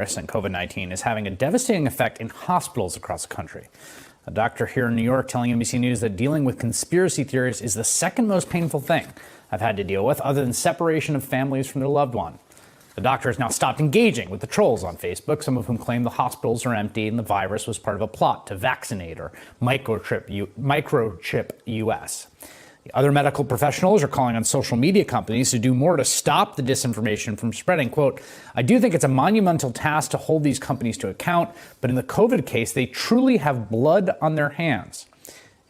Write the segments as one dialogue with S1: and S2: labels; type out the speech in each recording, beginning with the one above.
S1: And COVID-19 is having a devastating effect in hospitals across the country. A doctor here in New York telling NBC News that dealing with conspiracy theories is the second most painful thing I've had to deal with, other than separation of families from their loved one. The doctor has now stopped engaging with the trolls on Facebook, some of whom claim the hospitals are empty and the virus was part of a plot to vaccinate or microchip US. The other medical professionals are calling on social media companies to do more to stop the disinformation from spreading. Quote, I do think it's a monumental task to hold these companies to account, but in the COVID case, they truly have blood on their hands.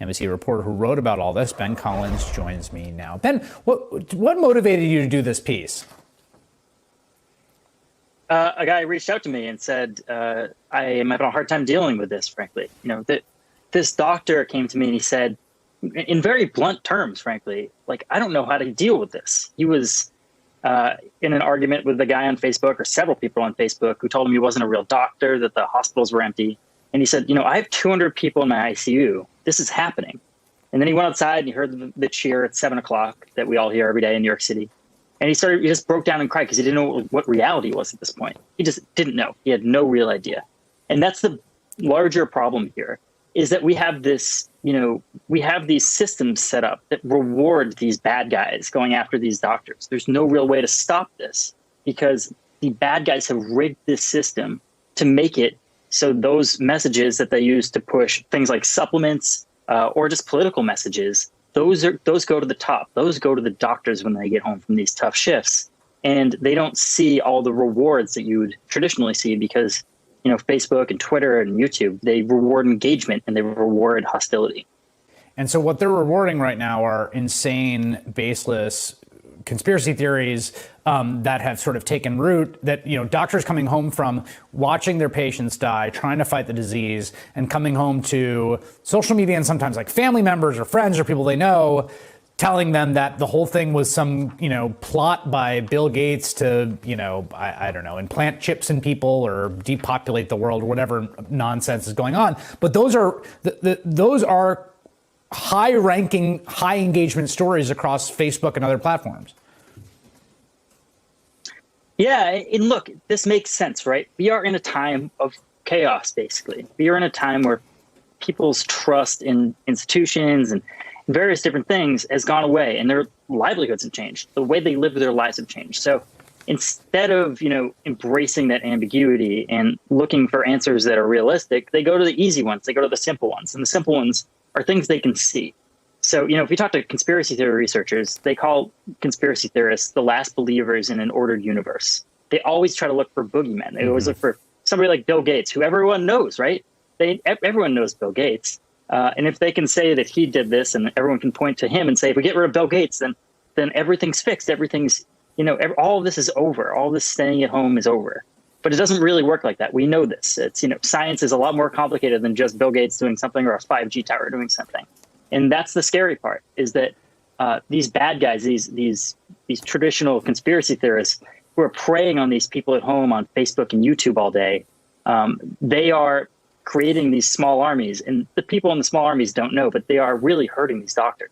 S1: NBC reporter who wrote about all this, Ben Collins, joins me now. Ben, what motivated you to do this piece?
S2: A guy reached out to me and said, I am having a hard time dealing with this, frankly. This doctor came to me and he said, in very blunt terms, frankly, like, I don't know how to deal with this. He was in an argument with the guy on Facebook, or several people on Facebook, who told him he wasn't a real doctor, that the hospitals were empty. And he said, I have 200 people in my ICU. This is happening. And then he went outside and he heard the cheer at 7 o'clock that we all hear every day in New York City. And he just broke down and cried because he didn't know what reality was at this point. He just didn't know. He had no real idea. And that's the larger problem here, is that we have this, we have these systems set up that reward these bad guys going after these doctors. There's no real way to stop this because the bad guys have rigged this system to make it so those messages that they use to push things like supplements or just political messages, those go to the top. Those go to the doctors when they get home from these tough shifts. And they don't see all the rewards that you would traditionally see because Facebook and Twitter and YouTube, they reward engagement and they reward hostility.
S1: And so what they're rewarding right now are insane, baseless conspiracy theories that have sort of taken root, that, doctors coming home from watching their patients die, trying to fight the disease, and coming home to social media and sometimes like family members or friends or people they know telling them that the whole thing was some, plot by Bill Gates to, I don't know, implant chips in people or depopulate the world or whatever nonsense is going on. But those are those are high-ranking, high-engagement stories across Facebook and other platforms.
S2: Yeah, and look, this makes sense, right? We are in a time of chaos, basically. We are in a time where people's trust in institutions and various different things has gone away, and their livelihoods have changed. The way they live their lives have changed. So instead of, embracing that ambiguity and looking for answers that are realistic, they go to the easy ones. They go to the simple ones. And the simple ones are things they can see. So, if we talk to conspiracy theory researchers, they call conspiracy theorists the last believers in an ordered universe. They always try to look for boogeymen. They always look for somebody like Bill Gates, who everyone knows, right? Everyone knows Bill Gates. And if they can say that he did this and everyone can point to him and say, if we get rid of Bill Gates, then everything's fixed. Everything's, all of this is over. All this staying at home is over. But it doesn't really work like that. We know this. It's, science is a lot more complicated than just Bill Gates doing something or a 5G tower doing something. And that's the scary part, is that these bad guys, these traditional conspiracy theorists who are preying on these people at home on Facebook and YouTube all day, they are creating these small armies. And the people in the small armies don't know, but they are really hurting these doctors.